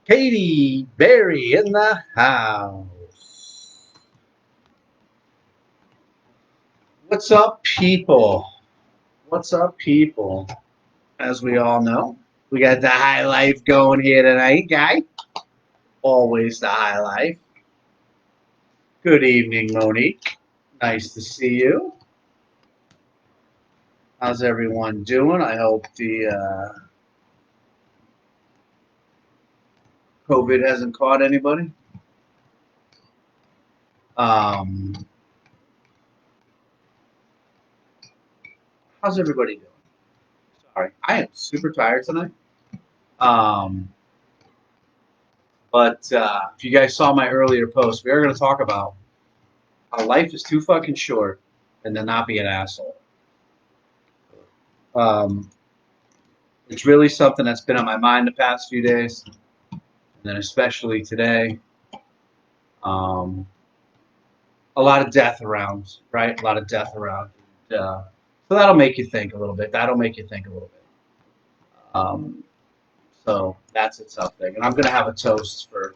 Katie Berry in the house. What's up, people? What's up, people? As we all know, we got the high life going here tonight, guy. Always the high life. Good evening, Monique. Nice to see you. How's everyone doing? I hope the COVID hasn't caught anybody. Um, how's everybody doing? Sorry, I am super tired tonight. Um, but if you guys saw my earlier post, we are going to talk about how life is too fucking short and to not be an asshole. Um, it's really something that's been on my mind the past few days, and then especially today. Um, a lot of death around, right? A lot of death around. So that'll make you think a little bit. That'll make you think a little bit. So that's its something. And I'm going to have a toast for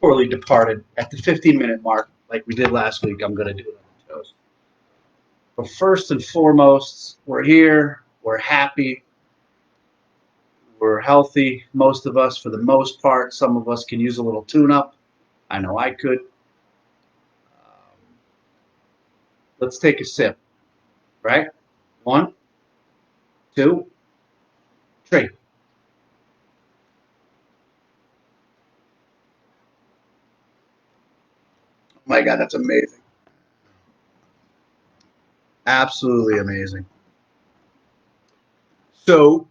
poorly departed at the 15-minute mark, like we did last week. I'm going to do another toast. But first and foremost, we're here. We're happy. We're healthy. Most of us, for the most part. Some of us can use a little tune-up. I know I could. Let's take a sip, right? 1, 2, 3. Oh my God, that's amazing. Absolutely amazing. So,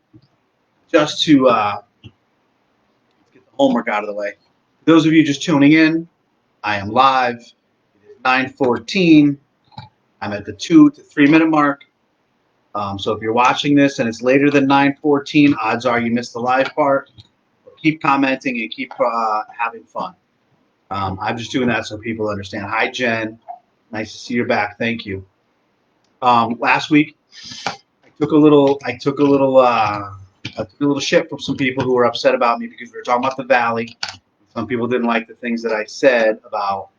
just to get the homework out of the way, those of you just tuning in, I am live. It is 9:14. I'm at the 2 to 3 minute mark. So if you're watching this and it's later than 9:14, odds are you missed the live part. Keep commenting and keep having fun. I'm just doing that so people understand. Hi, Jen. Nice to see you back. Thank you. Last week, I took a little shit from some people who were upset about me because we were talking about the Valley. Some people didn't like the things that I said about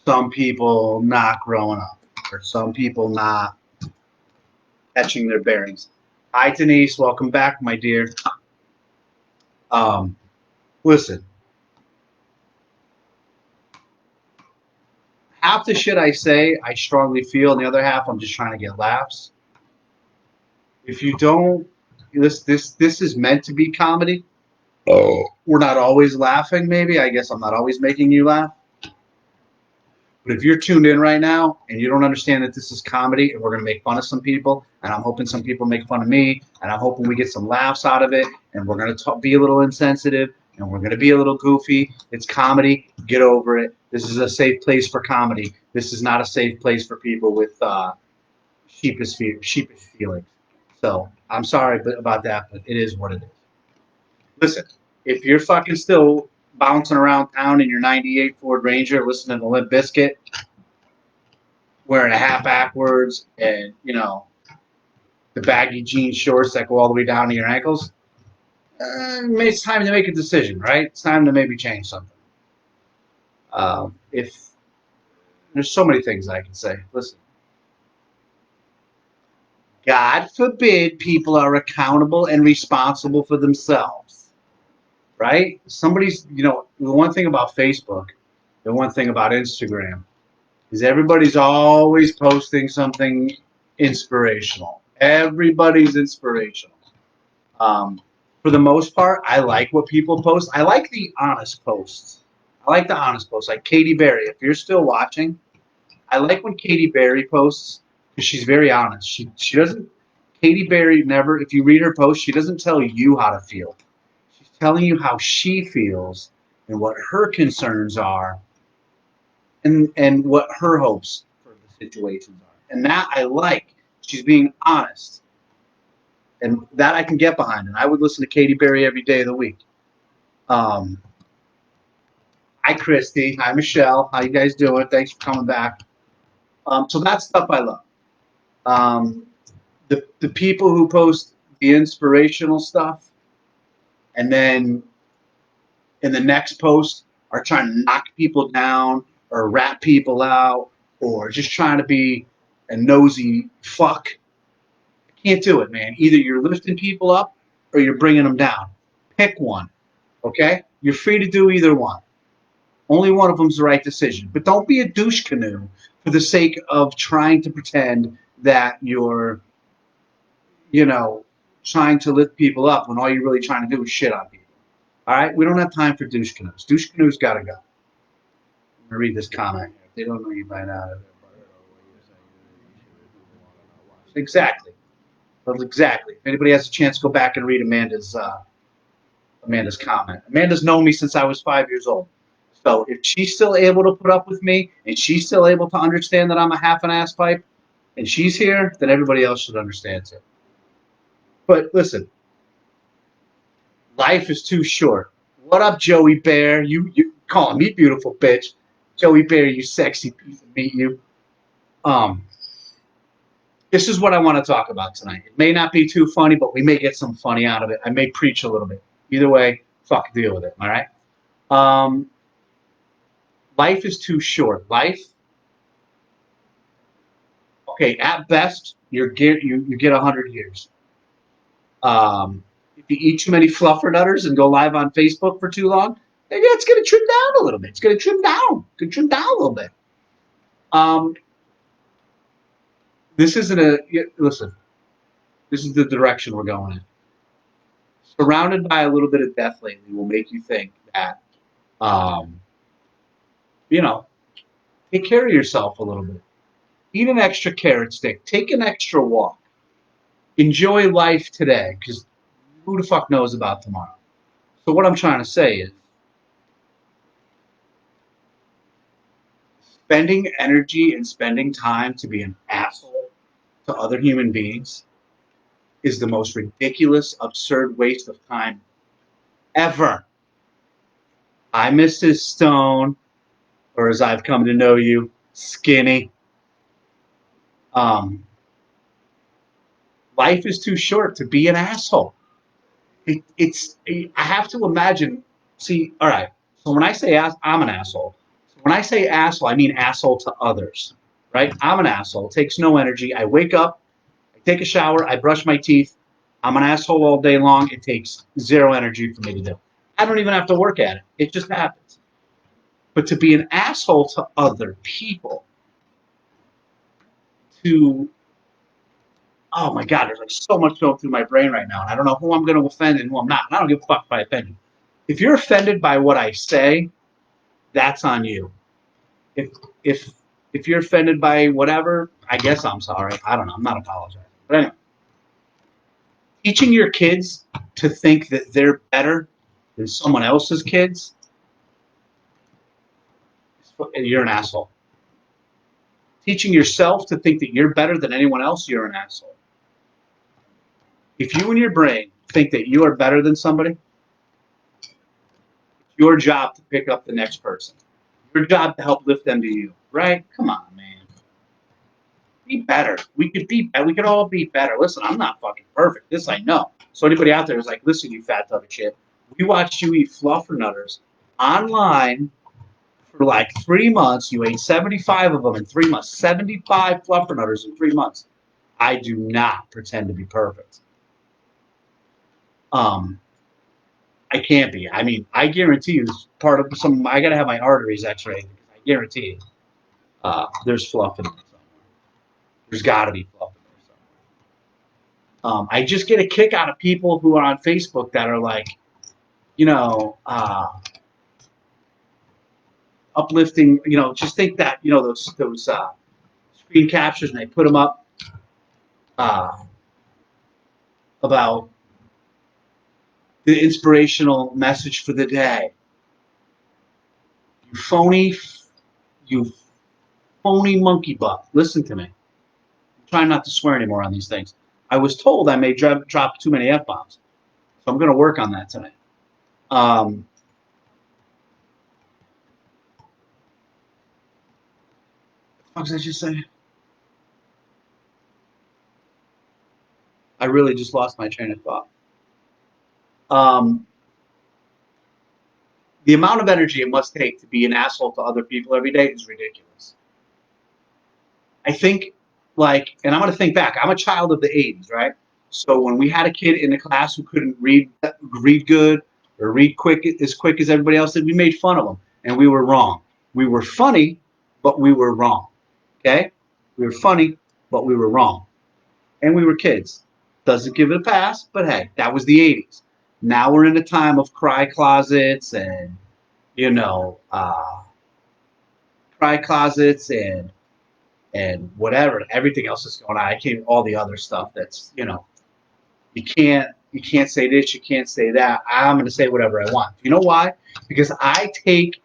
some people not growing up or some people not catching their bearings. Hi, Denise. Welcome back, my dear. Listen, half the shit I say, I strongly feel, and the other half, I'm just trying to get laughs. If you don't, this is meant to be comedy. Oh, we're not always laughing. Maybe I guess I'm not always making you laugh. But if you're tuned in right now and you don't understand that this is comedy and we're going to make fun of some people, and I'm hoping some people make fun of me, and I'm hoping we get some laughs out of it, and we're going to be a little insensitive, and we're going to be a little goofy. It's comedy. Get over it. This is a safe place for comedy. This is not a safe place for people with sheepish feelings. So I'm sorry about that, but it is what it is. Listen, if you're fucking still bouncing around town in your 98 Ford Ranger listening to Limp Bizkit, wearing a hat backwards and, the baggy jean shorts that go all the way down to your ankles, it's time to make a decision, right? It's time to maybe change something. If there's so many things I can say. Listen, God forbid people are accountable and responsible for themselves, right? Somebody's, the one thing about Facebook, the one thing about Instagram is everybody's always posting something inspirational. Everybody's inspirational. For the most part, I like what people post. I like the honest posts. Like Katie Berry. If you're still watching, I like when Katie Berry posts because she's very honest. She doesn't. Katie Berry never. If you read her post, she doesn't tell you how to feel. She's telling you how she feels and what her concerns are, and what her hopes for the situations are. And that I like. She's being honest. And that I can get behind. And I would listen to Katy Perry every day of the week. Hi, Christy. Hi, Michelle. How you guys doing? Thanks for coming back. So that stuff I love. The people who post the inspirational stuff, and then in the next post are trying to knock people down or rat people out or just trying to be a nosy fuck. I can't do it, man. Either you're lifting people up or you're bringing them down. Pick one, okay? You're free to do either one. Only one of them's the right decision. But don't be a douche canoe for the sake of trying to pretend that you're, trying to lift people up when all you're really trying to do is shit on people. All right? We don't have time for douche canoes. Douche canoes got to go. I'm going to read this comment here. If they don't know you by now. Exactly. Well, exactly. If anybody has a chance, go back and read Amanda's comment. Amanda's known me since I was 5 years old. So if she's still able to put up with me and she's still able to understand that I'm a half an ass pipe and she's here, then everybody else should understand too. But listen, life is too short. What up, Joey Bear? You calling me beautiful bitch. Joey Bear, you sexy piece of meat, you. This is what I want to talk about tonight. It may not be too funny, but we may get some funny out of it. I may preach a little bit. Either way, fuck, deal with it. All right. Life is too short. Life. Okay, at best, you get 100 years. If you eat too many fluffernutters and go live on Facebook for too long, maybe it's going to trim down a little bit. It's going to trim down. Could trim down a little bit. This isn't listen. This is the direction we're going in. Surrounded by a little bit of death lately will make you think that, take care of yourself a little bit. Eat an extra carrot stick. Take an extra walk. Enjoy life today, because who the fuck knows about tomorrow? So what I'm trying to say is, spending energy and spending time to be an asshole to other human beings is the most ridiculous, absurd waste of time ever. Hi, Mrs. Stone, or as I've come to know you, Skinny. Life is too short to be an asshole. I have to imagine. See, all right. So when I say I'm an asshole. So when I say asshole, I mean asshole to others, right? I'm an asshole. It takes no energy. I wake up, I take a shower, I brush my teeth. I'm an asshole all day long. It takes zero energy for me to do. I don't even have to work at it. It just happens. But to be an asshole to other people, oh my God, there's like so much going through my brain right now. And I don't know who I'm going to offend and who I'm not. And I don't give a fuck if I offend you. If you're offended by what I say, that's on you. If you're offended by whatever, I guess I'm sorry. I don't know. I'm not apologizing. But anyway, teaching your kids to think that they're better than someone else's kids, you're an asshole. Teaching yourself to think that you're better than anyone else, you're an asshole. If you in your brain think that you are better than somebody, it's your job to pick up the next person. Your job to help lift them to you, right? Come on, man. Be better. We could all be better. Listen, I'm not fucking perfect. This I know. So anybody out there is like, listen, you fat tub of shit. We watched you eat fluffernutters online for like 3 months. You ate 75 of them in 3 months. 75 fluffernutters in 3 months. I do not pretend to be perfect. I can't be. I mean, I guarantee you, part of some. I gotta have my arteries X-rayed. I guarantee you, there's fluff in there somewhere. There's got to be fluff in there somewhere. I just get a kick out of people who are on Facebook that are like, uplifting. Just think that those screen captures and they put them up about the inspirational message for the day. You phony monkey butt. Listen to me. I'm trying not to swear anymore on these things. I was told I may drop too many F-bombs. So I'm going to work on that tonight. What was I just saying? I really just lost my train of thought. The amount of energy it must take to be an asshole to other people every day is ridiculous. I think, like, and I'm going to think back. I'm a child of the 80s, right? So when we had a kid in the class who couldn't read good or read quick as everybody else did, we made fun of them, and we were wrong. We were funny, but we were wrong. Okay? We were funny, but we were wrong, and we were kids. Doesn't give it a pass, but hey, that was the 80s. Now we're in a time of cry closets and you know, cry closets and whatever, everything else that's going on. I can't all the other stuff that's you can't say this, you can't say that. I'm going to say whatever I want. You know why? Because I take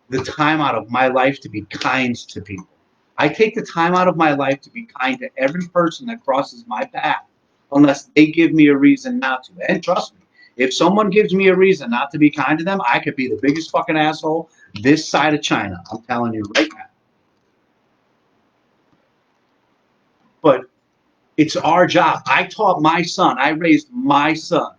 the time out of my life to be kind to people. I take the time out of my life to be kind to every person that crosses my path, unless they give me a reason not to. And trust me, if someone gives me a reason not to be kind to them, I could be the biggest fucking asshole this side of China. I'm telling you right now. But it's our job. I taught my son, I raised my son,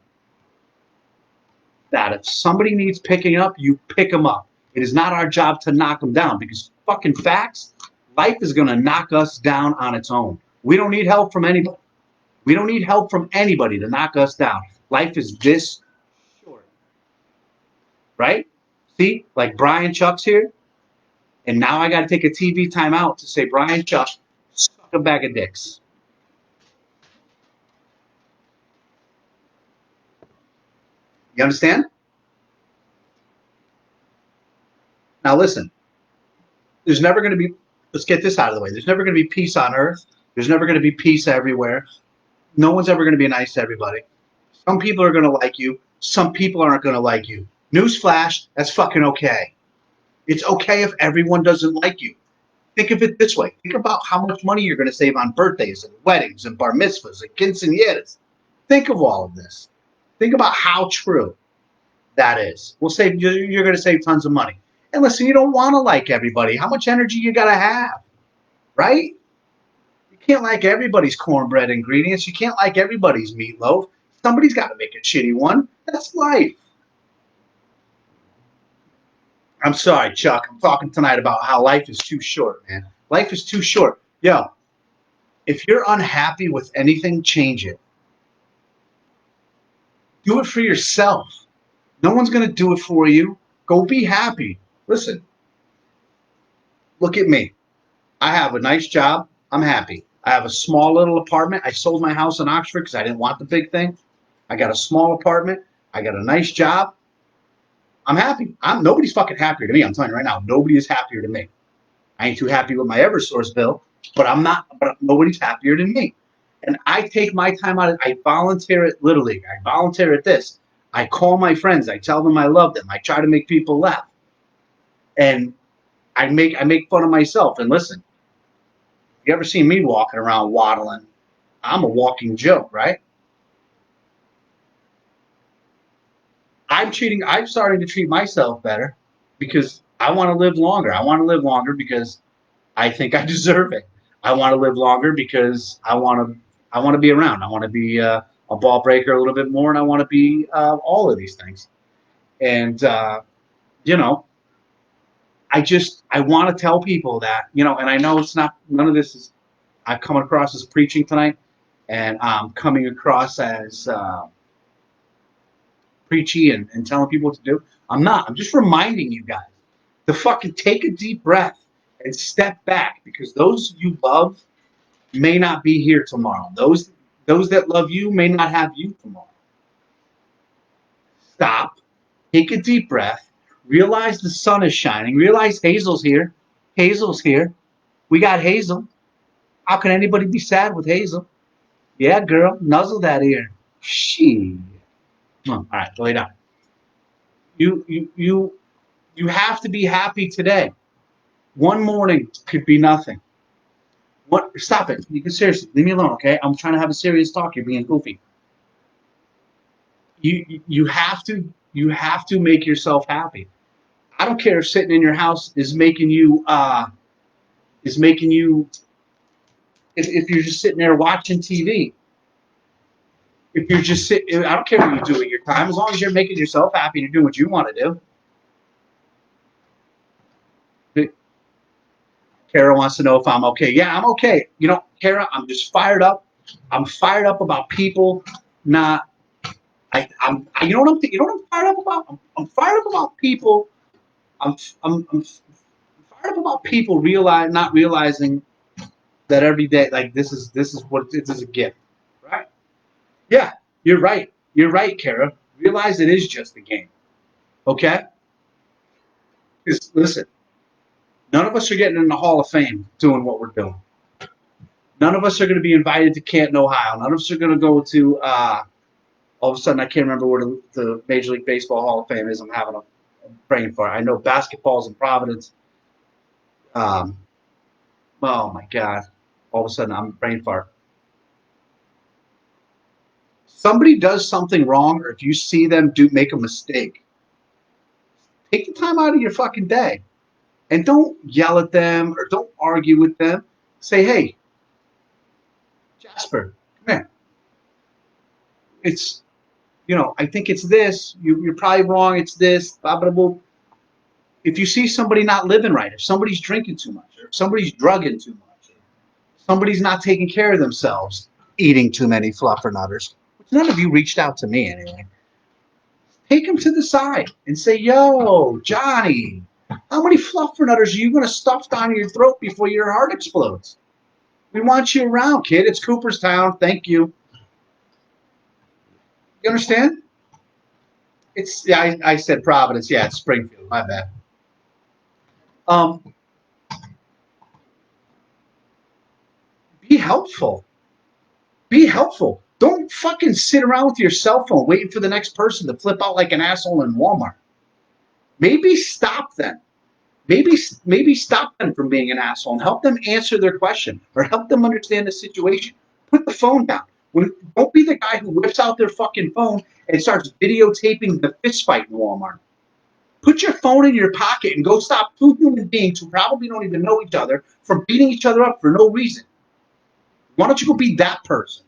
that if somebody needs picking up, you pick them up. It is not our job to knock them down because fucking facts, life is going to knock us down on its own. We don't need help from anybody. We don't need help from anybody to knock us down. Life is this short. Right? See, like Brian Chuck's here, and now I got to take a TV timeout to say, Brian Chuck, suck a bag of dicks. You understand? Now listen, there's never going to be, let's get this out of the way. There's never going to be peace on earth. There's never going to be peace everywhere. No one's ever going to be nice to everybody. Some people are going to like you. Some people aren't going to like you. Newsflash, that's fucking okay. It's okay if everyone doesn't like you. Think of it this way. Think about how much money you're going to save on birthdays and weddings and bar mitzvahs and quinceañeras. Think of all of this. Think about how true that is. You're going to save tons of money. And listen, you don't want to like everybody. How much energy you got to have, right? You can't like everybody's cornbread ingredients. You can't like everybody's meatloaf. Somebody's got to make a shitty one. That's life. I'm sorry, Chuck. I'm talking tonight about how life is too short, man. Life is too short. Yo, if you're unhappy with anything, change it. Do it for yourself. No one's going to do it for you. Go be happy. Listen, look at me. I have a nice job. I'm happy. I have a small little apartment. I sold my house in Oxford because I didn't want the big thing. I got a small apartment. I got a nice job. I'm happy. Nobody's fucking happier to me. I'm telling you right now, nobody is happier than me. I ain't too happy with my Eversource bill, but nobody's happier than me. And I take my time out. I volunteer at Little League. I volunteer at this. I call my friends. I tell them I love them. I try to make people laugh. And I make fun of myself. And listen, you ever seen me walking around waddling? I'm a walking joke, right? I'm starting to treat myself better because I want to live longer. I want to live longer because I think I deserve it. I want to live longer because I want to be around. I want to be a ball breaker a little bit more, and I want to be all of these things. And you know, I want to tell people that, and I know it's not, none of this is, I've come across as preaching tonight, and I'm coming across as preachy and telling people what to do. I'm not. I'm just reminding you guys to fucking take a deep breath and step back, because those you love may not be here tomorrow. Those that love you may not have you tomorrow. Stop, take a deep breath, realize the sun is shining, realize Hazel's here. Hazel's here. We got Hazel. How can anybody be sad with Hazel? Yeah, girl, nuzzle that ear. She. All right, lay down. You have to be happy today. One morning could be nothing. What? Stop it. You can seriously leave me alone, okay? I'm trying to have a serious talk. You're being goofy. You have to make yourself happy. I don't care if sitting in your house is making you if you're just sitting there watching TV. If you're just sitting, I don't care what you do with your time, as long as you're making yourself happy and you're doing what you want to do. Kara wants to know if I'm okay. Yeah, I'm okay. You know, Kara, I'm just fired up. I'm fired up about people not. You know what you know what I'm fired up about? I'm fired up about people. I'm fired up about people not realizing that every day, like this is a gift, right? Yeah, you're right. You're right, Kara. Realize it is just a game. Okay? Because listen, none of us are getting in the Hall of Fame doing what we're doing. None of us are going to be invited to Canton, Ohio. None of us are going to go to. All of a sudden, I can't remember where the Major League Baseball Hall of Fame is. I'm praying for it. I know basketball's in Providence. Um, oh my God! All of a sudden, I'm brain fart. Somebody does something wrong, or if you see them make a mistake, take the time out of your fucking day and don't yell at them or don't argue with them. Say, hey, Jasper, come here. It's, I think it's this. You're probably wrong. It's this. Blah, blah, blah. If you see somebody not living right, if somebody's drinking too much, or if somebody's drugging too much, or somebody's not taking care of themselves, eating too many fluffernutters, which none of you reached out to me anyway, take them to the side and say, yo, Johnny, how many fluffernutters are you going to stuff down your throat before your heart explodes? We want you around, kid. It's Cooperstown. Thank you. You understand? I said Providence. Yeah, it's Springfield. My bad. Um, be helpful. Be helpful. Don't fucking sit around with your cell phone waiting for the next person to flip out like an asshole in Walmart. Maybe stop them. Maybe stop them from being an asshole and help them answer their question or help them understand the situation. Put the phone down. Don't be the guy who whips out their fucking phone and starts videotaping the fist fight in Walmart. Put your phone in your pocket and go stop two human beings who probably don't even know each other from beating each other up for no reason. Why don't you go be that person?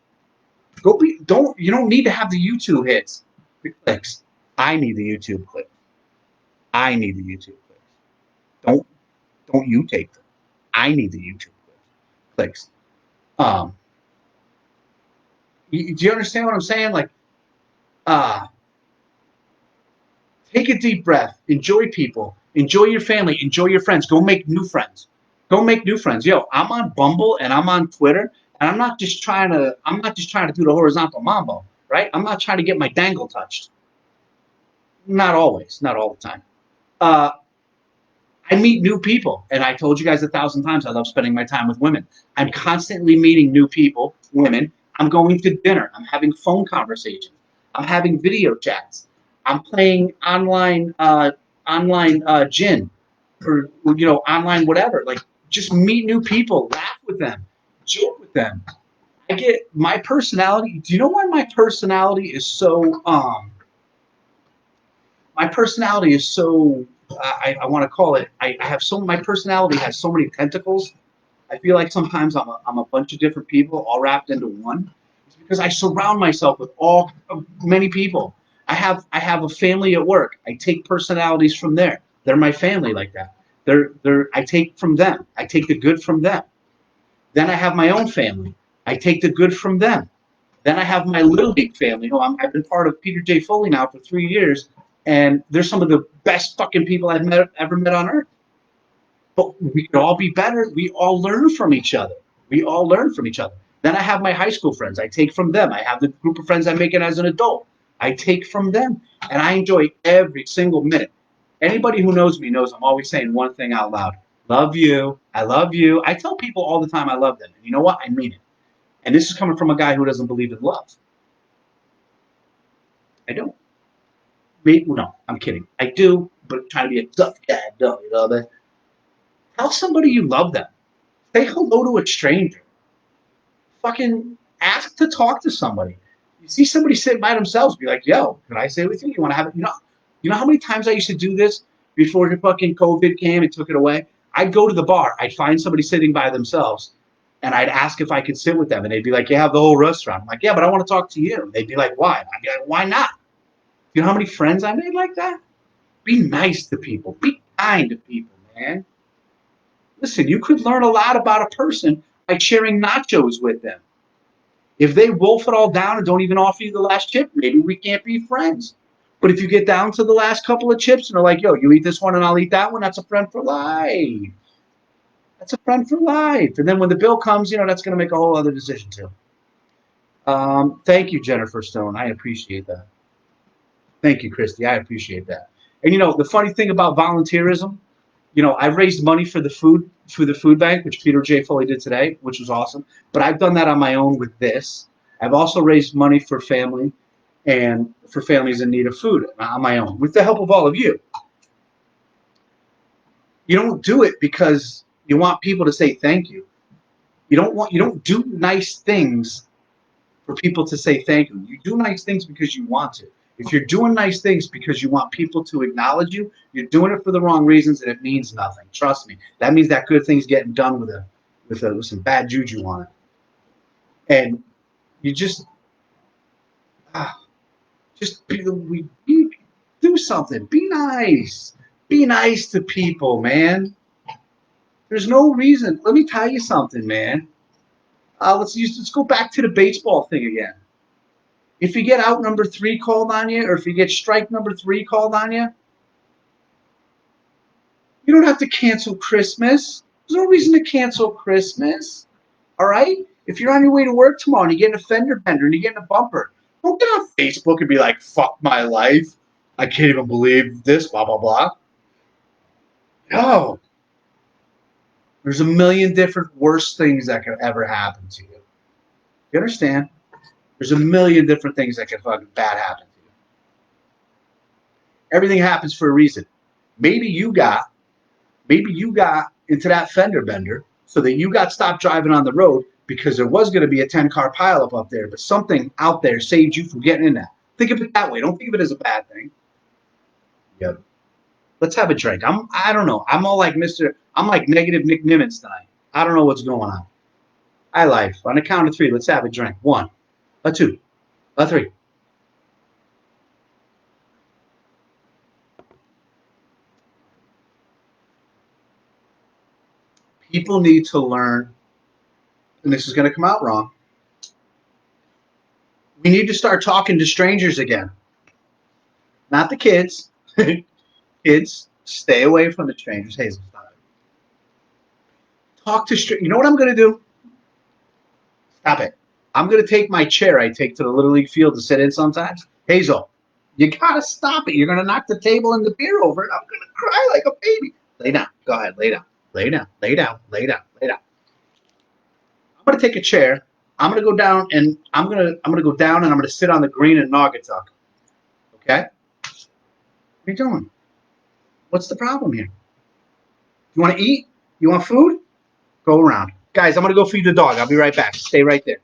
You don't need to have the YouTube hits, the clicks. I need the YouTube clicks. I need the YouTube clicks. Don't don't you take them. I need the YouTube clicks. Um, do you understand what I'm saying? Like, uh, take a deep breath. Enjoy people. Enjoy your family. Enjoy your friends. Go make new friends. Go make new friends. Yo, I'm on Bumble and I'm on Twitter, and I'm not just trying to do the horizontal mambo, right? I'm not trying to get my dangle touched. Not always, not all the time. Uh, I meet new people, and I told you guys 1,000 times I love spending my time with women. I'm constantly meeting new people, women. I'm going to dinner. I'm having phone conversations. I'm having video chats. I'm playing online gin, or online whatever. Like, just meet new people, laugh with them, joke with them. I get my personality. Do you know why my personality is so my personality is so I want to call it I have so my personality has so many tentacles. I feel like sometimes I'm a bunch of different people all wrapped into one. It's because I surround myself with all many people. I have a family at work. I take personalities from there. They're my family like that. I take from them. I take the good from them. Then I have my own family. I take the good from them. Then I have my little league family. I've been part of Peter J. Foley now for 3 years, and they're some of the best fucking people I've ever met on earth. But we could all be better. We all learn from each other. We all learn from each other. Then I have my high school friends. I take from them. I have the group of friends I make it as an adult. I take from them, and I enjoy every single minute. Anybody who knows me knows I'm always saying one thing out loud: "Love you. I love you." I tell people all the time I love them, and you know what? I mean it. And this is coming from a guy who doesn't believe in love. I don't. Maybe, no, I'm kidding. I do, but I'm trying to be a tough guy. No, you know that. Tell somebody you love them. Say hello to a stranger. Fucking ask to talk to somebody. You see somebody sitting by themselves, be like, "Yo, can I sit with you? You want to have it?" You know how many times I used to do this before the fucking COVID came and took it away? I'd go to the bar. I'd find somebody sitting by themselves, and I'd ask if I could sit with them, and they'd be like, "You have the whole restaurant." I'm like, "Yeah, but I want to talk to you." And they'd be like, "Why?" I'd be like, "Why not?" You know how many friends I made like that? Be nice to people. Be kind to people, man. Listen, you could learn a lot about a person by sharing nachos with them. If they wolf it all down and don't even offer you the last chip, maybe we can't be friends. But if you get down to the last couple of chips and they're like, yo, you eat this one and I'll eat that one, that's a friend for life. That's a friend for life. And then when the bill comes, that's going to make a whole other decision too. Thank you, Jennifer Stone. I appreciate that. Thank you, Christy. I appreciate that. And the funny thing about volunteerism, I raised money for the food bank, which Peter J. Foley did today, which was awesome. But I've done that on my own with this. I've also raised money for family and for families in need of food on my own, with the help of all of you. You don't do it because you want people to say thank you. You don't do nice things for people to say thank you. You do nice things because you want to. If you're doing nice things because you want people to acknowledge you, you're doing it for the wrong reasons and it means nothing. Trust me. That means that good thing's getting done with some bad juju on it. And you just do something. Be nice. Be nice to people, man. There's no reason. Let me tell you something, man. Let's go back to the baseball thing again. If you get out number 3 called on you, or if you get strike number 3 called on you, you don't have to cancel Christmas. There's no reason to cancel Christmas. All right? If you're on your way to work tomorrow and you get a fender bender and you get in a bumper, don't get on Facebook and be like, fuck my life. I can't even believe this, blah, blah, blah. No. There's a million different worse things that could ever happen to you. You understand? There's a million different things that could fucking bad happen to you. Everything happens for a reason. Maybe you got into that fender bender so that you got stopped driving on the road because there was going to be a 10-car pileup up there, but something out there saved you from getting in that. Think of it that way. Don't think of it as a bad thing. Yep. Let's have a drink. I don't know. I'm like negative Nick Nimitz tonight. I don't know what's going on. Hi, life. On the count of 3, let's have a drink. 1, 2, 3. People need to learn, and this is going to come out wrong. We need to start talking to strangers again. Not the kids. Kids, stay away from the strangers. Hazel, stop it. Talk to strangers. You know what I'm going to do? Stop it. I'm going to take my chair I take to the Little League field to sit in sometimes. Hazel, you got to stop it. You're going to knock the table and the beer over, and I'm going to cry like a baby. Lay down. Go ahead. Lay down. Lay down. Lay down. Lay down. Lay down. I'm going to take a chair. I'm going to go down, and I'm going to go down, and I'm going to sit on the green in Naugatuck. Okay? What are you doing? What's the problem here? You want to eat? You want food? Go around. Guys, I'm going to go feed the dog. I'll be right back. Stay right there.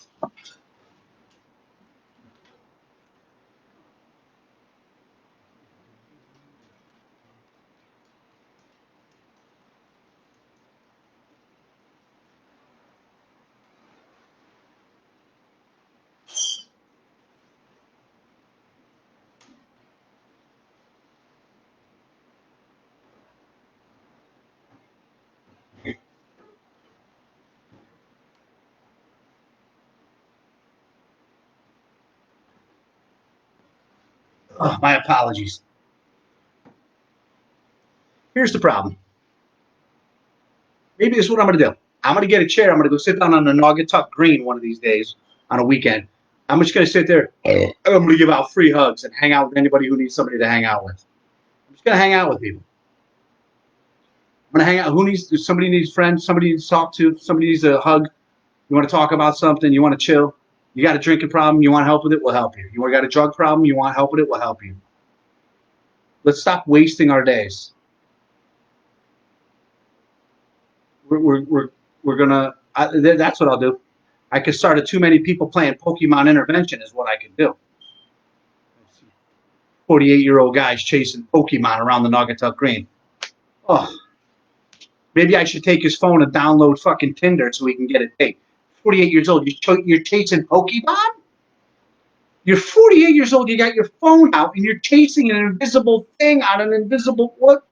Oh, my apologies. Here's the problem. Maybe this is what I'm going to do. I'm going to get a chair. I'm going to go sit down on the Naugatuck Green one of these days on a weekend. I'm just going to sit there. I'm going to give out free hugs and hang out with anybody who needs somebody to hang out with. I'm just going to hang out with people. I'm going to hang out. Somebody needs friends. Somebody needs to talk to. Somebody needs a hug. You want to talk about something. You want to chill. You got a drinking problem. You want help with it. We'll help you. You got a drug problem. You want help with it. We'll help you. Let's stop wasting our days. We're gonna. That's what I'll do. I could start a too many people playing Pokemon intervention is what I could do. 48-year-old guys chasing Pokemon around the Naugatuck Green. Oh, maybe I should take his phone and download fucking Tinder so we can get a date. 48 years old, you're chasing Pokemon? You're 48 years old, you got your phone out, and you're chasing an invisible thing on an invisible what?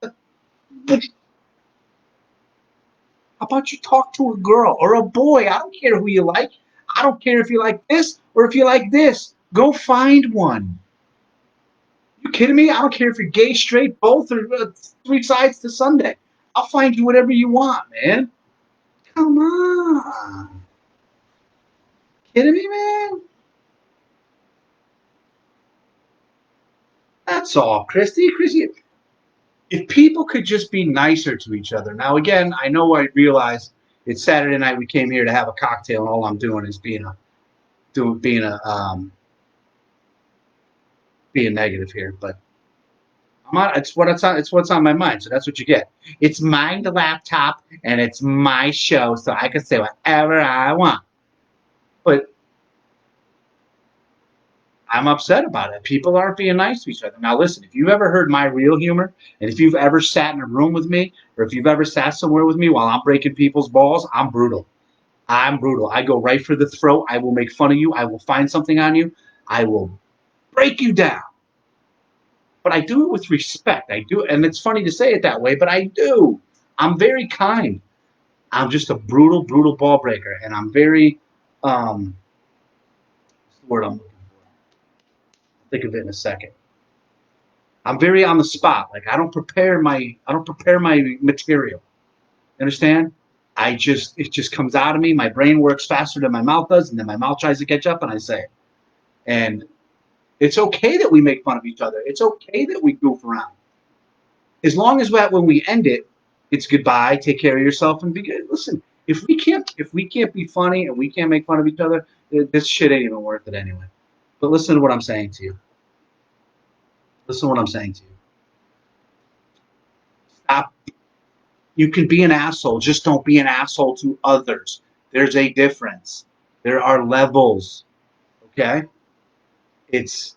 How about you talk to a girl or a boy? I don't care who you like. I don't care if you like this or if you like this. Go find one. You kidding me? I don't care if you're gay, straight, both, or three sides to Sunday. I'll find you whatever you want, man. Come on. Kidding me, man? That's all, Christy. Christy, if people could just be nicer to each other. Now, again, I know I realize it's Saturday night. We came here to have a cocktail, and all I'm doing is being negative here. But it's what's on my mind. So that's what you get. It's my laptop, and it's my show, so I can say whatever I want. But I'm upset about it. People aren't being nice to each other. Now, listen, if you've ever heard my real humor, and if you've ever sat in a room with me, or if you've ever sat somewhere with me while I'm breaking people's balls, I'm brutal. I'm brutal. I go right for the throat. I will make fun of you. I will find something on you. I will break you down. But I do it with respect. I do, and it's funny to say it that way, but I do. I'm very kind. I'm just a brutal, brutal ball breaker, and I'm very, what's the word I'm looking for? I'll think of it in a second. I'm very on the spot. Like I don't prepare my material. You understand? It just comes out of me. My brain works faster than my mouth does, and then my mouth tries to catch up, and I say it. And it's okay that we make fun of each other. It's okay that we goof around. As long as that when we end it, it's goodbye. Take care of yourself and be good. Listen, if we can't be funny and we can't make fun of each other, this shit ain't even worth it anyway. But listen to what I'm saying to you. Listen to what I'm saying to you. Stop. You can be an asshole, just don't be an asshole to others. There's a difference. There are levels. Okay? It's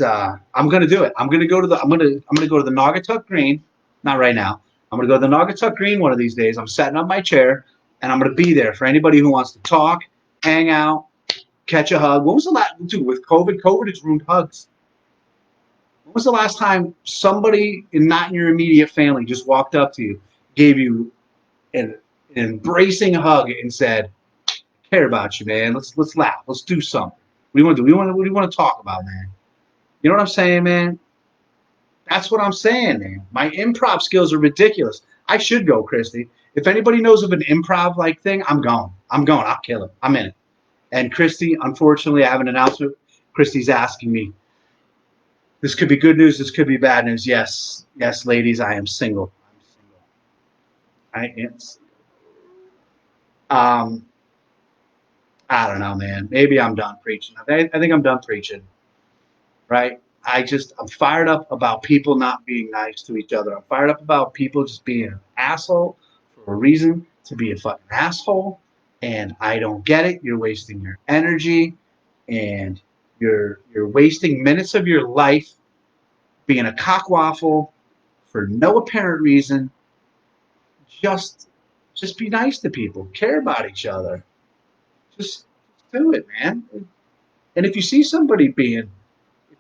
I'm gonna do it. I'm gonna go to the Naugatuck Green. Not right now. I'm gonna go to the Naugatuck Green one of these days. I'm setting up my chair and I'm gonna be there for anybody who wants to talk, hang out, catch a hug. When was the last dude with COVID? COVID has ruined hugs. When was the last time somebody not in your immediate family just walked up to you, gave you an embracing hug and said, I care about you, man. Let's laugh. Let's do something. What do you want to do? What do you want to talk about, man? You know what I'm saying, man? That's what I'm saying, man. My improv skills are ridiculous. I should go, Christy. If anybody knows of an improv like thing, I'm going. I'm going. I'll kill it. I'm in it. And Christy, unfortunately, I have an announcement. Christy's asking me. This could be good news. This could be bad news. Yes, yes, ladies, I am single. I'm single. I am. Um, I don't know, man. Maybe I'm done preaching. I think I'm done preaching. Right? I'm fired up about people not being nice to each other. I'm fired up about people just being an asshole for a reason to be a fucking asshole. And I don't get it. You're wasting your energy and you're wasting minutes of your life being a cockwaffle for no apparent reason. Just just be nice to people. Care about each other. Just do it, man. And if you see somebody being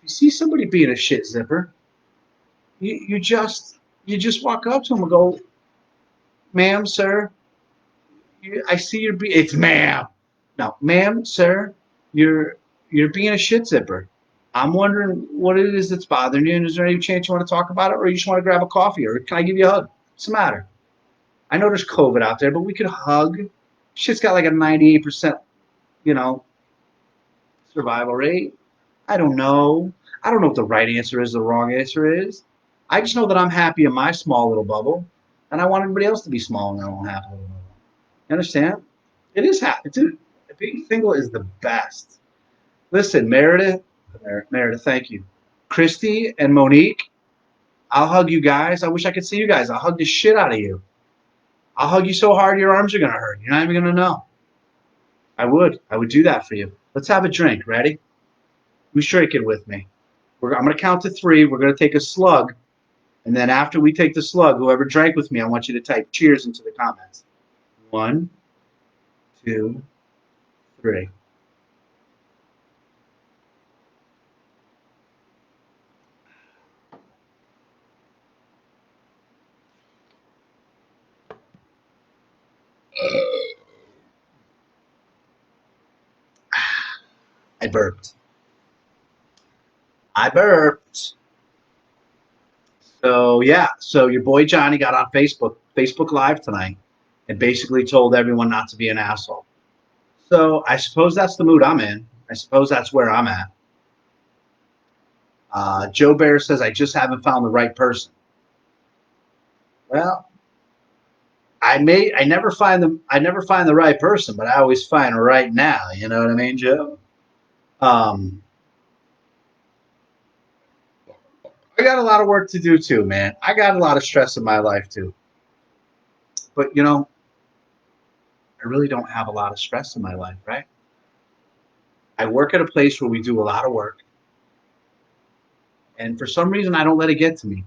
a shit zipper, you just walk up to them and go, "Ma'am, sir, I see you're it's ma'am. No, ma'am, sir, you're you're being a shit zipper. I'm wondering what it is that's bothering you, and is there any chance you want to talk about it, or you just want to grab a coffee, or can I give you a hug? What's the matter? I know there's COVID out there, but we could hug. Shit's got like a 98%, you know, survival rate. I don't know. I don't know what the right answer is, the wrong answer is. I just know that I'm happy in my small little bubble, and I want everybody else to be small in their own happy little bubble. You understand? It is happy. Dude, being single is the best. Listen, Meredith, thank you. Christy and Monique, I'll hug you guys. I wish I could see you guys. I'll hug the shit out of you. I'll hug you so hard your arms are gonna hurt. You're not even gonna know. I would. I would do that for you. Let's have a drink. Ready? Who's drinking with me? I'm gonna count to three. We're gonna take a slug. And then after we take the slug, whoever drank with me, I want you to type cheers into the comments. 1, 2, 3. I burped. I burped. So yeah, so your boy Johnny got on Facebook Live tonight, and basically told everyone not to be an asshole. So I suppose that's the mood I'm in. I suppose that's where I'm at. Joe Bear says I just haven't found the right person. Well, I never find the right person, but I always find right now. You know what I mean, Joe? Um, I got a lot of work to do too, man. I got a lot of stress in my life too. But you know, I really don't have a lot of stress in my life, right? I work at a place where we do a lot of work, and for some reason, I don't let it get to me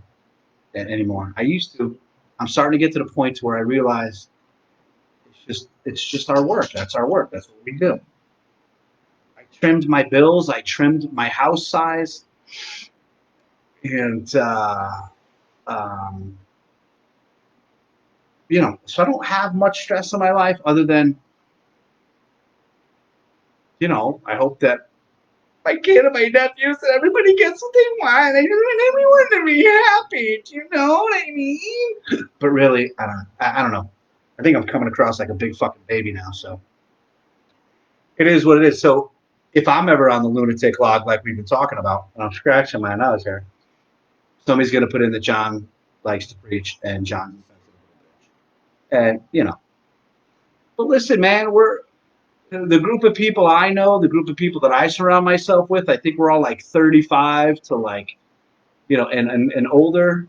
anymore. I used to. I'm starting to get to the point to where I realize it's just our work. That's our work. That's what we do. I trimmed my bills. I trimmed my house size, and um, so I don't have much stress in my life other than I hope that my kid and my nephews and everybody gets what they want. I just want everyone to be happy. Do you know what I mean? But really, I don't know. I think I'm coming across like a big fucking baby now. So it is what it is. So if I'm ever on the lunatic log like we've been talking about, and I'm scratching my nose here, somebody's going to put in that John likes to preach and John's a sensitive bitch. And. But listen, man, we're the group of people I know, the group of people that I surround myself with. I think we're all like 35 to like and older.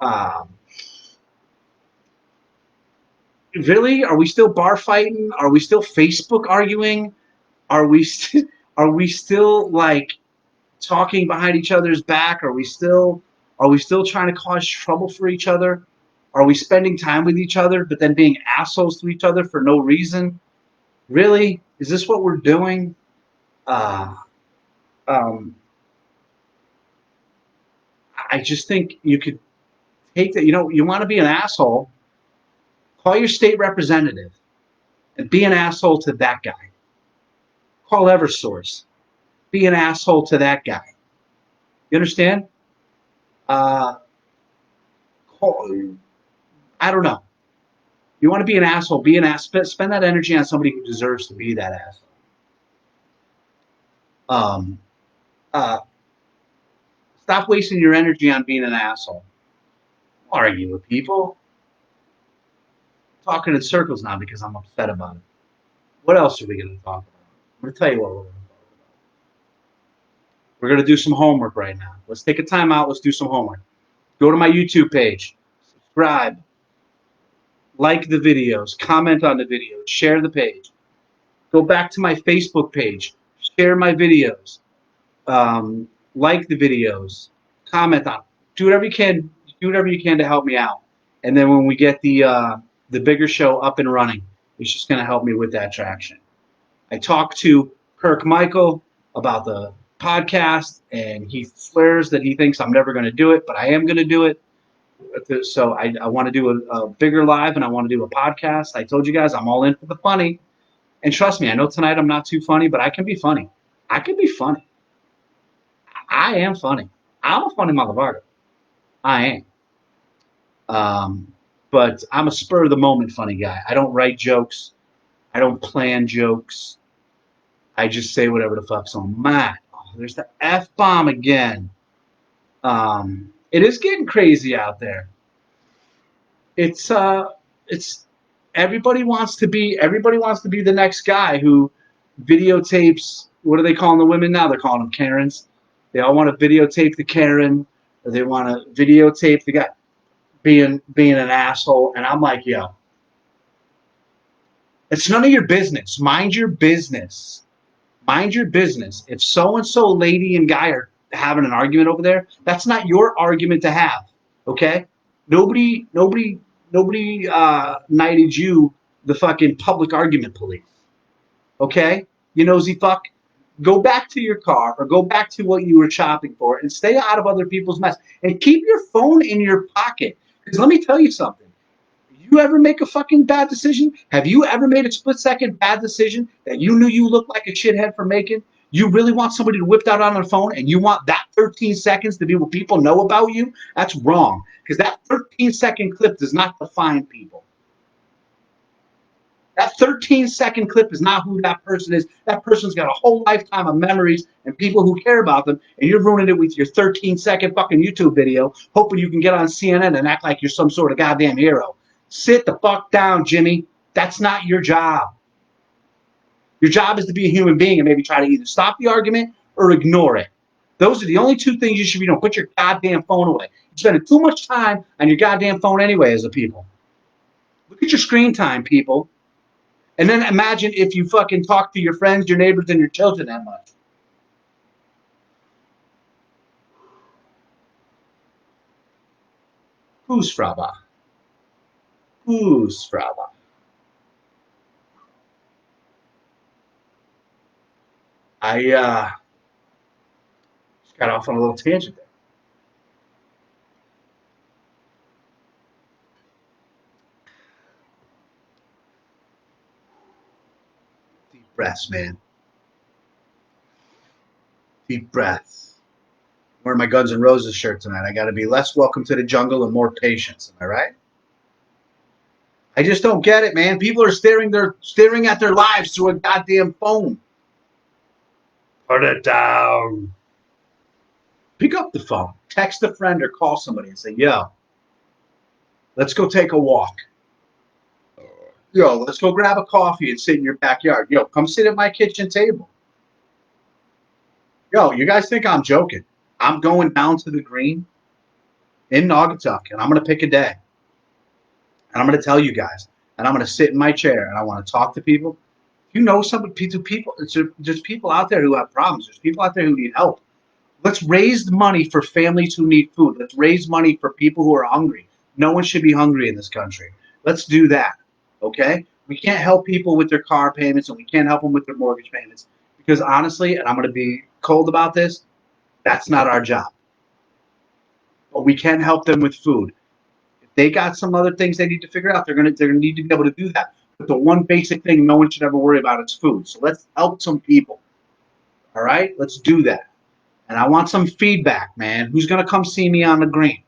Um, really, are we still bar fighting? Are we still Facebook arguing? Are we are we still like talking behind each other's back? Are we still trying to cause trouble for each other? Are we spending time with each other but then being assholes to each other for no reason? Really? Is this what we're doing? Uh, um, I just think you could take that. You want to be an asshole, call your state representative and be an asshole to that guy. Call Eversource, be an asshole to that guy. You understand? Uh, I don't know. You want to be an asshole, be an ass. Spend that energy on somebody who deserves to be that asshole. Um, uh, Stop wasting your energy on being an asshole. Argue with people. Talking in circles now because I'm upset about it. What else are we going to talk about? I'm going to tell you what we're going to talk about. We're going to do some homework right now. Let's take a time out. Let's do some homework. Go to my YouTube page. Subscribe. Like the videos. Comment on the videos. Share the page. Go back to my Facebook page. Share my videos. Like the videos. Comment on. Do whatever you can. Do whatever you can to help me out. And then when we get the bigger show up and running, it's just going to help me with that traction. I talked to Kirk Michael about the podcast, and he swears that he thinks I'm never going to do it, but I am going to do it. So I want to do a bigger live, and I want to do a podcast. I told you guys I'm all in for the funny. And trust me, I know tonight I'm not too funny, but I can be funny. I can be funny. I am funny. I'm a funny motherfucker. I am. But I'm a spur of the moment funny guy. I don't write jokes. I don't plan jokes. I just say whatever the fuck's on my mind. Oh, there's the F-bomb again. It is getting crazy out there. It's everybody wants to be the next guy who videotapes. What are they calling the women now? They're calling them Karens. They all want to videotape the Karen, or they want to videotape the guy being an asshole. And I'm like, yo, it's none of your business. Mind your business. Mind your business. If so and so lady and guy are having an argument over there, that's not your argument to have. Okay? Nobody knighted you the fucking public argument police. Okay? You nosy fuck. Go back to your car or go back to what you were shopping for and stay out of other people's mess. And keep your phone in your pocket. Because let me tell you something. You ever make a fucking bad decision? Have you ever made a split-second bad decision that you knew you looked like a shithead for making? You really want somebody to whip that out on their phone and you want that 13 seconds to be what people know about you? That's wrong, because that 13-second clip does not define people. That 13-second clip is not who that person is. That person's got a whole lifetime of memories and people who care about them, and you're ruining it with your 13-second fucking YouTube video, hoping you can get on CNN and act like you're some sort of goddamn hero. Sit the fuck down, Jimmy. That's not your job. Your job is to be a human being and maybe try to either stop the argument or ignore it. Those are the only two things you should be doing. Put your goddamn phone away. You're spending too much time on your goddamn phone anyway as a people. Look at your screen time, people. And then imagine if you fucking talk to your friends, your neighbors, and your children that much. Who's Fraba? Who's Fraba? I just got off on a little tangent there. Deep breaths, man. Deep breaths. I'm wearing my Guns N' Roses shirt tonight. I got to be less welcome to the jungle and more patience. Am I right? I just don't get it, man. People are staring at their lives through a goddamn phone. Put it down. Pick up the phone. Text a friend or call somebody and say, yo, let's go take a walk. Yo, let's go grab a coffee and sit in your backyard. Yo, come sit at my kitchen table. Yo, you guys think I'm joking? I'm going down to the green in Naugatuck, and I'm going to pick a day. And I'm going to tell you guys. And I'm going to sit in my chair, and I want to talk to people. You know, there's people out there who have problems. There's people out there who need help. Let's raise money for families who need food. Let's raise money for people who are hungry. No one should be hungry in this country. Let's do that, okay? We can't help people with their car payments, and we can't help them with their mortgage payments. Because honestly, and I'm going to be cold about this, that's not our job. But we can help them with food. If they got some other things they need to figure out, they're gonna need to be able to do that. But the one basic thing no one should ever worry about is food. So let's help some people. All right? Let's do that. And I want some feedback, man. Who's going to come see me on the green?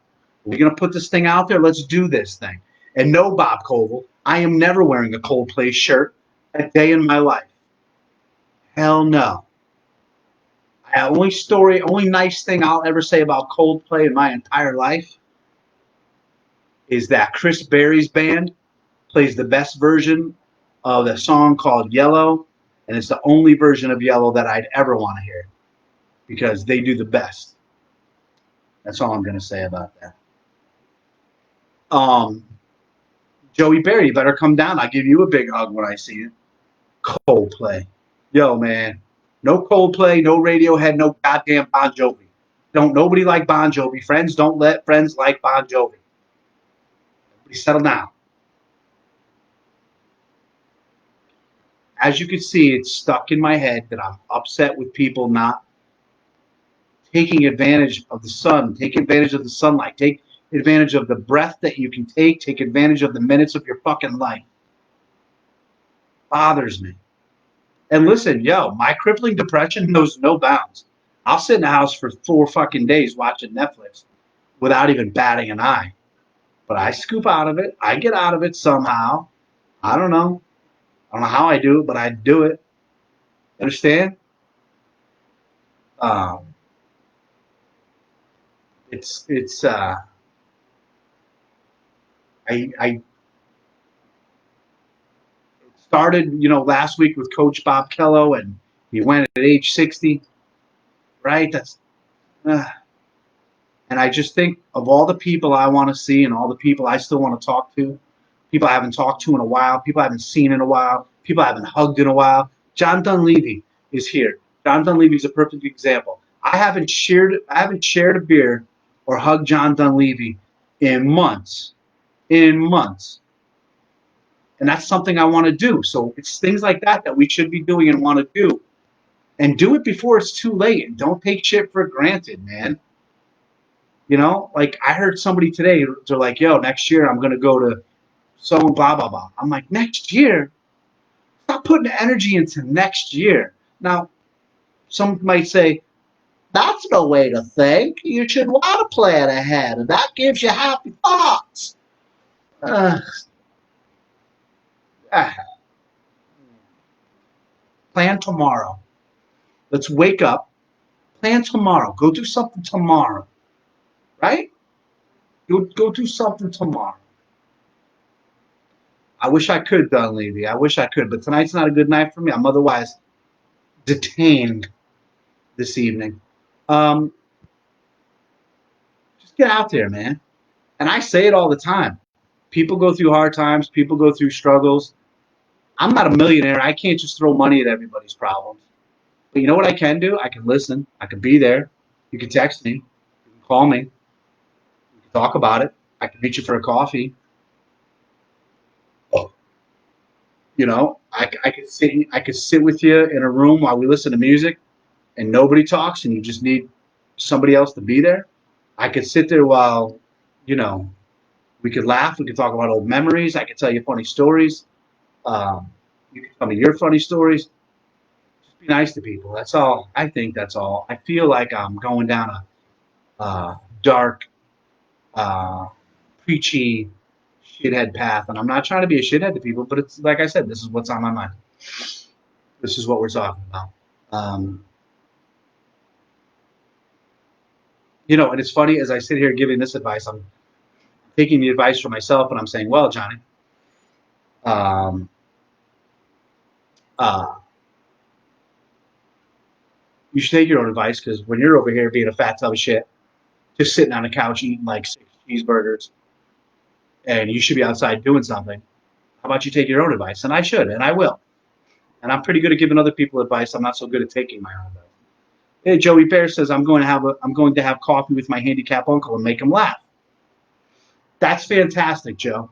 We're going to put this thing out there. Let's do this thing. And no, Bob Koval, I am never wearing a Coldplay shirt a day in my life. Hell no. Only nice thing I'll ever say about Coldplay in my entire life is that Chris Berry's band plays the best version of the song called Yellow, and it's the only version of Yellow that I'd ever want to hear because they do the best. That's all I'm going to say about that. Joey Berry, you better come down. I'll give you a big hug when I see you. Coldplay. Yo, man. No Coldplay, no Radiohead, no goddamn Bon Jovi. Don't nobody like Bon Jovi. Friends don't let friends like Bon Jovi. Everybody settle down. As you can see, it's stuck in my head that I'm upset with people not taking advantage of the sun, take advantage of the sunlight, take advantage of the breath that you can take advantage of the minutes of your fucking life. Bothers me. And listen, yo, my crippling depression knows no bounds. I'll sit in the house for 4 fucking days watching Netflix without even batting an eye. But I scoop out of it. I get out of it somehow. I don't know. I don't know how I do it, but I do it. Understand? I started, last week with Coach Bob Kello, and he went at age 60, right? And I just think of all the people I want to see and all the people I still want to talk to, people I haven't talked to in a while, people I haven't seen in a while, people I haven't hugged in a while. John Dunleavy is here. John Dunleavy is a perfect example. I haven't shared a beer or hugged John Dunleavy in months. And that's something I want to do. So it's things like that we should be doing and want to do. And do it before it's too late. And don't take shit for granted, man. Like I heard somebody today, they're like, yo, next year I'm going to go to so blah, blah, blah. I'm like, next year? Stop putting energy into next year. Now, some might say, that's no way to think. You should want to plan ahead, and that gives you happy thoughts. Uh, ah, plan tomorrow. Let's wake up. Plan tomorrow. Go do something tomorrow. Right? Go do something tomorrow. I wish I could, Dunleavy. I wish I could, but tonight's not a good night for me. I'm otherwise detained this evening. Just get out there, man. And I say it all the time. People go through hard times. People go through struggles. I'm not a millionaire. I can't just throw money at everybody's problems. But you know what I can do? I can listen. I can be there. You can text me. You can call me. We can talk about it. I can meet you for a coffee. You know, I could sit with you in a room while we listen to music and nobody talks and you just need somebody else to be there. I could sit there while, you know, we could laugh. We could talk about old memories. I could tell you funny stories. You could tell me your funny stories. Just be nice to people. That's all. I think that's all. I feel like I'm going down a dark, uh, preachy shithead path, and I'm not trying to be a shithead to people, but it's like I said, this is what's on my mind. This is what we're talking about. Um, you know, and it's funny as I sit here giving this advice, I'm taking the advice for myself, and I'm saying, well, Johnny, um, uh, you should take your own advice because when you're over here being a fat tub of shit, just sitting on a couch eating like 6 cheeseburgers, and you should be outside doing something. How about you take your own advice? And I should, and I will. And I'm pretty good at giving other people advice. I'm not so good at taking my own advice. Hey, Joey Bear says I'm going to have coffee with my handicap uncle and make him laugh. That's fantastic, Joe.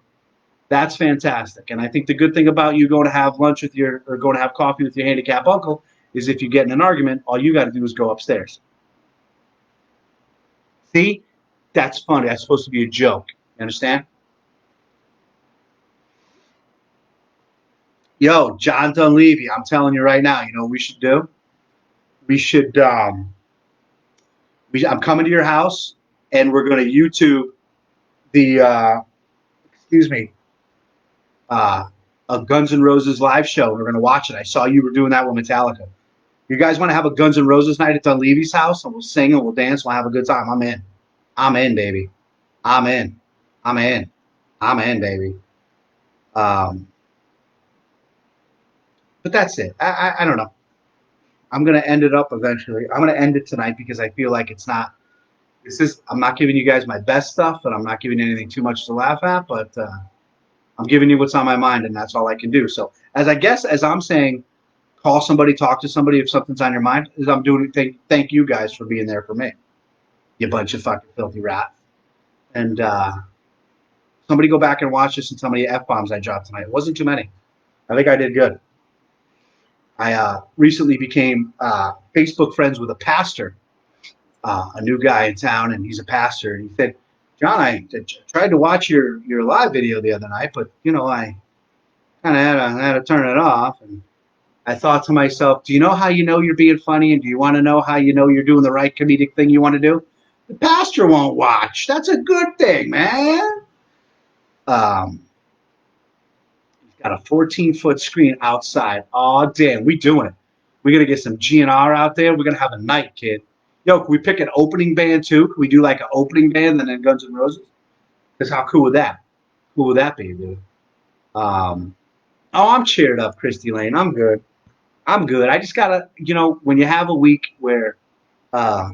That's fantastic. And I think the good thing about you going to have lunch with your or going to have coffee with your handicap uncle is if you get in an argument, all you got to do is go upstairs. See, that's funny. That's supposed to be a joke. You understand? Yo, John Dunleavy, I'm telling you right now. You know what we should do? We should. I'm coming to your house, and we're going to YouTube the. Excuse me. Uh, a Guns N' Roses live show. We're going to watch it. I saw you were doing that with Metallica. You guys want to have a Guns N' Roses night at Dunleavy's house, and we'll sing and we'll dance. We'll have a good time. I'm in. I'm in, baby. I'm in. I'm in. I'm in, baby. Um, but that's it. I don't know. I'm gonna end it up eventually. I'm gonna end it tonight because I feel like it's not. This is. I'm not giving you guys my best stuff, and I'm not giving you anything too much to laugh at. But I'm giving you what's on my mind, and that's all I can do. So as I'm saying, call somebody, talk to somebody if something's on your mind. As I'm doing it, thank you guys for being there for me. You bunch of fucking filthy rats. And somebody go back and watch this and tell me the F-bombs I dropped tonight. It wasn't too many. I think I did good. I recently became Facebook friends with a pastor, a new guy in town, and he's a pastor. And he said, John, I tried to watch your live video the other night, but, you know, I kind of had to turn it off. And I thought to myself, do you know how you know you're being funny? And do you want to know how you know you're doing the right comedic thing you want to do? The pastor won't watch. That's a good thing, man. He's got a 14-foot screen outside. Oh, damn, we doing it. We're going to get some GNR out there. We're going to have a night, kid. Yo, can we pick an opening band, too? Can we do like an opening band and then Guns N' Roses? Because how cool would that? Cool would that be, dude? Um, I'm cheered up, Christy Lane. I'm good. I'm good. I just got to, you know, when you have a week where uh,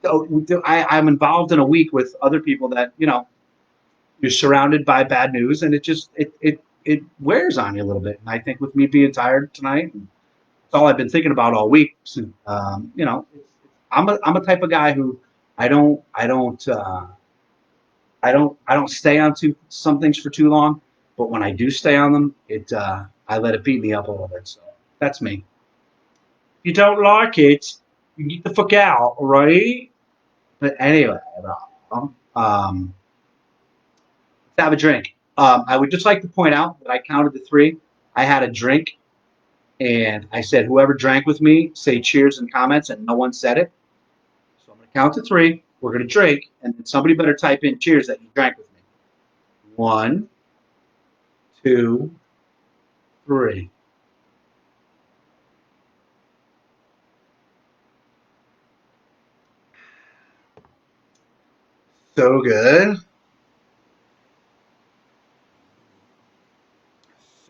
I'm involved in a week with other people that, you know, you're surrounded by bad news, and it wears on you a little bit. And I think with me being tired tonight, it's all I've been thinking about all week. So, you know, I'm a type of guy who I don't stay on some things for too long, but when I do stay on them, I let it beat me up a little bit. So that's me. If you don't like it, you get the fuck out, right? But anyway, let's have a drink. I would just like to point out that I counted to 3. I had a drink, and I said, whoever drank with me, say cheers in comments, and no one said it. So I'm going to count to 3. We're going to drink, and then somebody better type in cheers that you drank with me. 1, 2, 3. So good.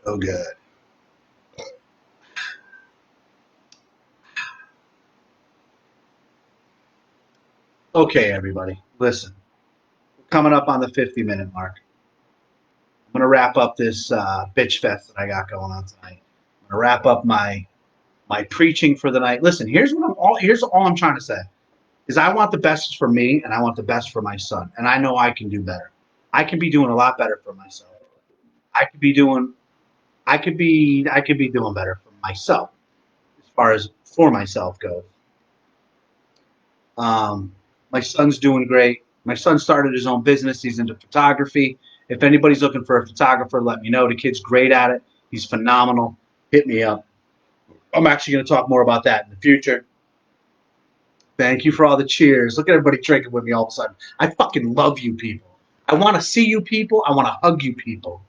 So good. Okay, everybody, listen. We're coming up on the 50-minute mark. I'm going to wrap up this bitch fest that I got going on tonight. I'm going to wrap up my preaching for the night. Listen, here's all I'm trying to say is I want the best for me and I want the best for my son. And I know I can do better. I can be doing a lot better for myself. I could be doing doing better for myself as far as for myself goes. My son's doing great. My son started his own business. He's into photography. If anybody's looking for a photographer, let me know. The kid's great at it. He's phenomenal. Hit me up. I'm actually going to talk more about that in the future. Thank you for all the cheers. Look at everybody drinking with me all of a sudden. I fucking love you people. I want to see you people. I want to hug you people.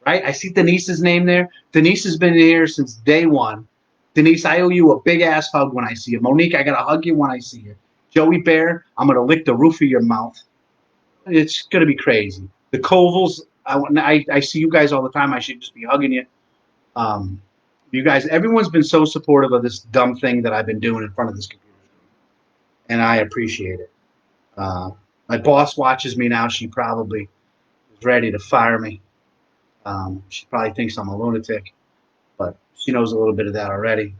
Right? I see Denise's name there. Denise has been here since day one. Denise, I owe you a big ass hug when I see you. Monique, I gotta hug you when I see you. Joey Bear, I'm gonna lick the roof of your mouth. It's gonna be crazy. The Covels, I see you guys all the time. I should just be hugging you. Um, you guys, everyone's been so supportive of this dumb thing that I've been doing in front of this computer screen, and I appreciate it. Uh, my boss watches me now. She probably is ready to fire me. She probably thinks I'm a lunatic, but she knows a little bit of that already.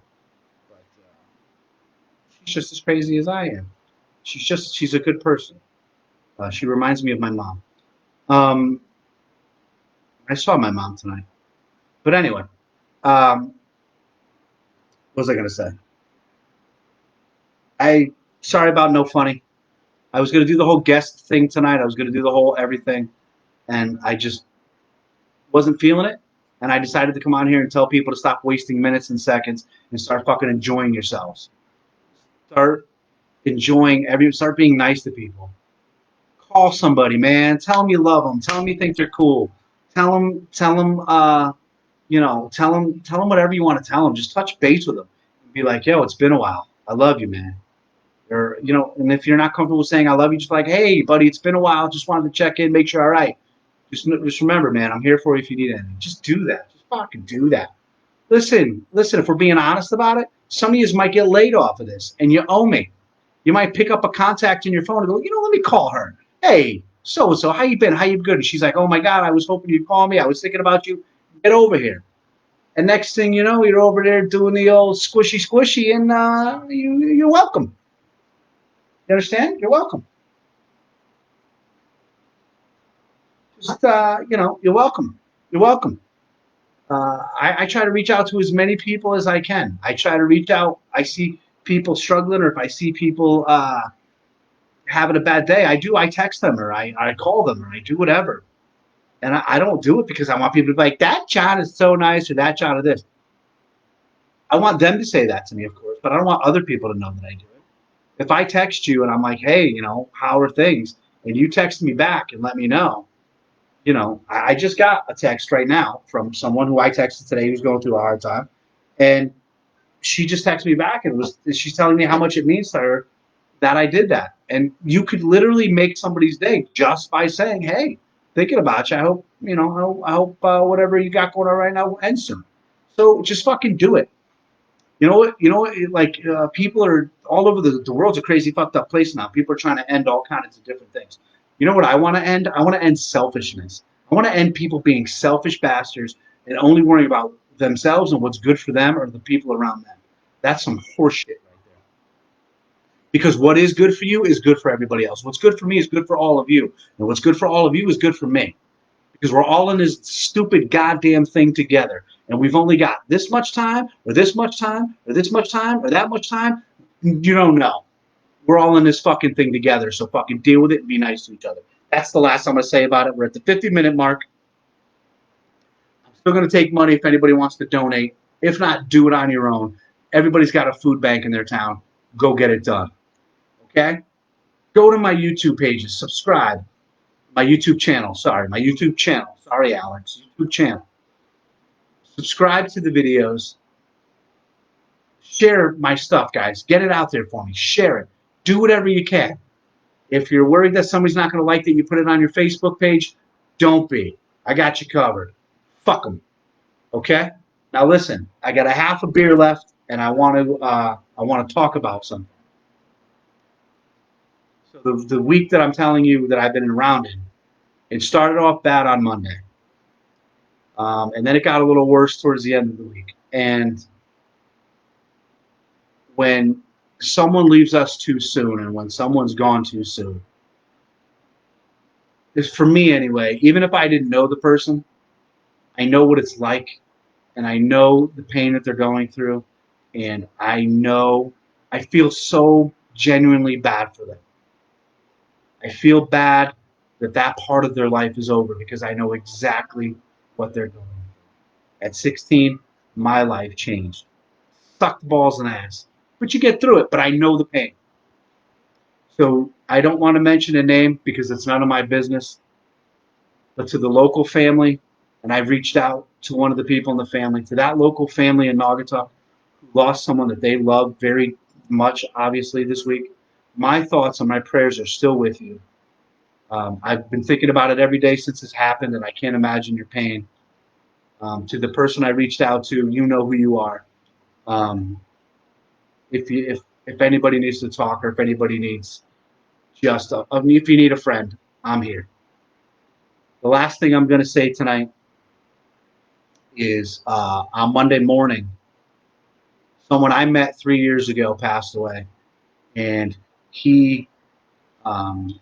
But she's just as crazy as I am. She's a good person. She reminds me of my mom. Um, I saw my mom tonight. But anyway, what was I gonna say? I sorry about no funny. I was gonna do the whole guest thing tonight. I was gonna do the whole everything, and I just wasn't feeling it. And I decided to come on here and tell people to stop wasting minutes and seconds and start fucking enjoying yourselves. Start start being nice to people. Call somebody, man. Tell them you love them. Tell them you think they're cool. Tell them, tell them whatever you want to tell them. Just touch base with them. And be like, yo, it's been a while. I love you, man. Or, and if you're not comfortable saying I love you, just like, hey, buddy, it's been a while. Just wanted to check in, make sure all right. Just remember, man, I'm here for you if you need anything. Just do that. Just fucking do that. Listen. If we're being honest about it, some of you might get laid off of this, and you owe me. You might pick up a contact in your phone and go, let me call her. Hey, so and so, how you been? How you good? And she's like, oh my God, I was hoping you'd call me. I was thinking about you. Get over here. And next thing you know, you're over there doing the old squishy, and you're welcome. You understand? You're welcome. Just you're welcome. You're welcome. I try to reach out to as many people as I can. I try to reach out. I see people struggling, or if I see people having a bad day, I text them, or I call them, or I do whatever. And I don't do it because I want people to be like, that John is so nice, or that John is this. I want them to say that to me, of course, but I don't want other people to know that I do it. If I text you and I'm like, hey, how are things? And you text me back and let me know, I just got a text right now from someone who I texted today who's going through a hard time. And she just texted me back and she's telling me how much it means to her that I did that. And you could literally make somebody's day just by saying, hey, thinking about you. I hope, I hope whatever you got going on right now will end soon. So just fucking do it. Like people are all over the world's a crazy fucked up place now. People are trying to end all kinds of different things. You know what I want to end? I want to end selfishness. I want to end people being selfish bastards and only worrying about themselves and what's good for them or the people around them. That's some horseshit right there. Because what is good for you is good for everybody else. What's good for me is good for all of you. And what's good for all of you is good for me. Because we're all in this stupid goddamn thing together. And we've only got this much time, or this much time, or this much time, or that much time. You don't know. We're all in this fucking thing together. So fucking deal with it and be nice to each other. That's the last I'm going to say about it. We're at the 50-minute mark. Still going to take money if anybody wants to donate. If not, do it on your own. Everybody's got a food bank in their town. Go get it done. Okay? Go to my YouTube pages. Subscribe. My YouTube channel. Sorry, my YouTube channel. Sorry, Alex. YouTube channel. Subscribe to the videos. Share my stuff, guys. Get it out there for me. Share it. Do whatever you can. If you're worried that somebody's not going to like that you put it on your Facebook page, don't be. I got you covered. Fuck them. Okay? Now listen, I got a half a beer left, and I want to talk about something. So the week that I'm telling you that I've been around in, it started off bad on Monday, and then it got a little worse towards the end of the week. And when someone leaves us too soon, and when someone's gone too soon, is for me anyway. Even if I didn't know the person, I know what it's like, and I know the pain that they're going through, and I feel so genuinely bad for them. I feel bad that that part of their life is over because I know exactly what they're going through. At 16, my life changed. Sucked balls and ass. But you get through it, but I know the pain. So I don't want to mention a name because it's none of my business. But to the local family, and I've reached out to one of the people in the family, to that local family in Naugatuck who lost someone that they love very much, obviously, this week. My thoughts and my prayers are still with you. I've been thinking about it every day since this happened, and I can't imagine your pain. To the person I reached out to, you know who you are. Um, if anybody needs to talk, or if anybody needs if you need a friend, I'm here. The last thing I'm going to say tonight is on Monday morning, someone I met 3 years ago passed away, and he um,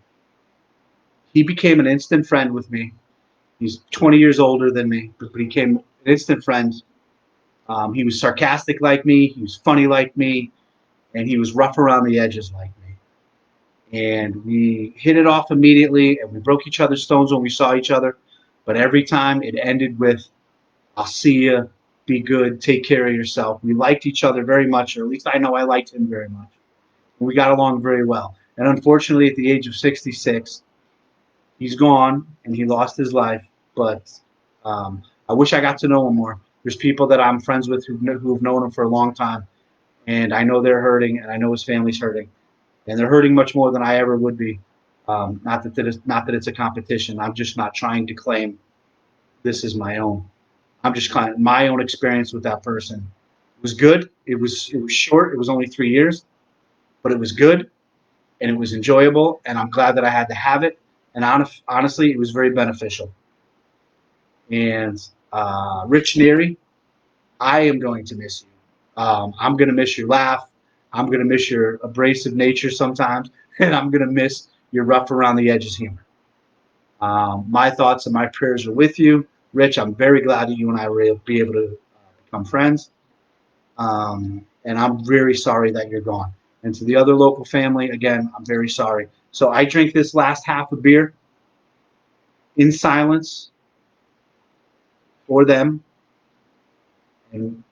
he became an instant friend with me. He's 20 years older than me, but he became an instant friend. He was sarcastic like me, he was funny like me, and he was rough around the edges like me. And we hit it off immediately, and we broke each other's stones when we saw each other. But every time it ended with, I'll see you, be good, take care of yourself. We liked each other very much, or at least I know I liked him very much. And we got along very well. And unfortunately, at the age of 66, he's gone and he lost his life. But I wish I got to know him more. There's people that I'm friends with who've known him for a long time, and I know they're hurting, and I know his family's hurting, and they're hurting much more than I ever would be. Not that it's a competition. I'm just not trying to claim this is my own. I'm just claiming my own experience with that person. It was good. It was short. It was only 3 years, but it was good and it was enjoyable, and I'm glad that I had to have it. And honestly, it was very beneficial. And Rich Neary, I am going to miss you. I'm going to miss your laugh. I'm going to miss your abrasive nature sometimes, and I'm going to miss your rough around the edges humor. My thoughts and my prayers are with you, Rich. I'm very glad that you and I were able to be able to become friends. And I'm very sorry that you're gone. And to the other local family, again, I'm very sorry. So I drink this last half of beer in silence for them. And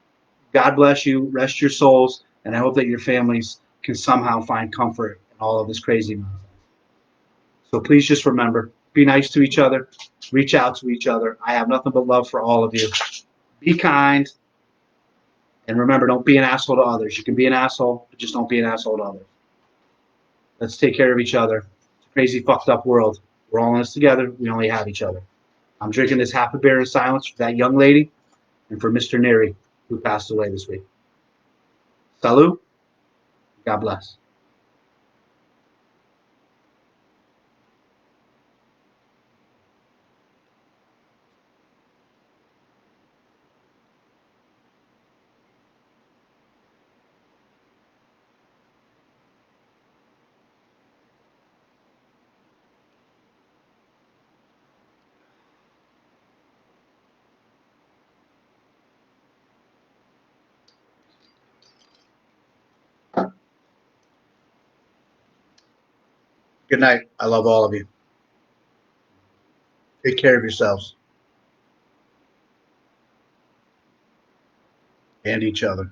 God bless you, rest your souls, and I hope that your families can somehow find comfort in all of this crazy nonsense. So please just remember, be nice to each other, reach out to each other. I have nothing but love for all of you. Be kind, and remember, don't be an asshole to others. You can be an asshole, but just don't be an asshole to others. Let's take care of each other. It's a crazy, fucked up world. We're all in this together. We only have each other. I'm drinking this half a beer in silence for that young lady and for Mr. Neary, who passed away this week. Salut. God bless. Good night. I love all of you. Take care of yourselves. and each other.